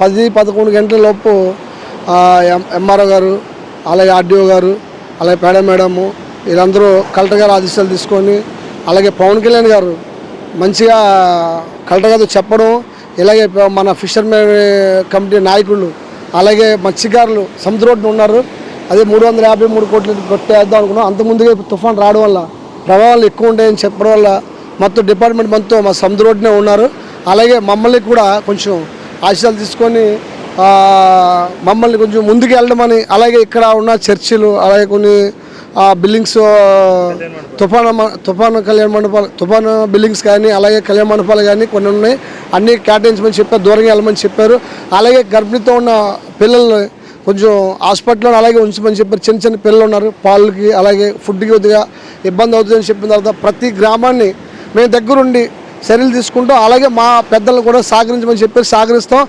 10-11 గంటల లోపు ఎంఆర్ఓ గారు, అలాగే ఆర్డీఓ గారు, అలాగే పేడ మేడము వీళ్ళందరూ కలెక్టర్ గారు ఆదేశాలు తీసుకొని, అలాగే పవన్ కళ్యాణ్ గారు మంచిగా కలెక్టర్ గారు చెప్పడం, ఇలాగే మన ఫిషర్మెన్ కమిటీ నాయకులు, అలాగే మత్స్యకారులు సముద్ర రోడ్డున ఉన్నారు. అదే 353 కోట్లు కొట్టేద్దాం అనుకున్నాం. అంతకుముందుగా తుఫాన్ రావడం వల్ల ప్రభావాలు ఎక్కువ ఉంటాయని చెప్పడం వల్ల మొత్తం డిపార్ట్మెంట్ మొత్తం మా సముద్ర రోడ్డునే ఉన్నారు. అలాగే మమ్మల్ని కూడా కొంచెం ఆశయాలు తీసుకొని మమ్మల్ని కొంచెం ముందుకు వెళ్ళమని, అలాగే ఇక్కడ ఉన్న చర్చిలు, అలాగే కొన్ని బిల్డింగ్స్ తుఫాను కళ్యాణ మండపాలు, తుఫాను బిల్డింగ్స్ కానీ, అలాగే కళ్యాణ మండపాలు కానీ కొన్ని ఉన్నాయి. అన్నీ కేటాయించమని చెప్పారు, దూరంగా వెళ్ళమని చెప్పారు. అలాగే గర్భిణీతో ఉన్న పిల్లల్ని కొంచెం హాస్పిటల్లో అలాగే ఉంచమని చెప్పారు. చిన్న చిన్న పిల్లలు ఉన్నారు, పాలకి అలాగే ఫుడ్కి కొద్దిగా ఇబ్బంది అవుతుందని చెప్పిన తర్వాత ప్రతి గ్రామాన్ని మేము దగ్గరుండి చర్యలు తీసుకుంటాం. అలాగే మా పెద్దలను కూడా సహకరించమని చెప్పి సహకరిస్తాం.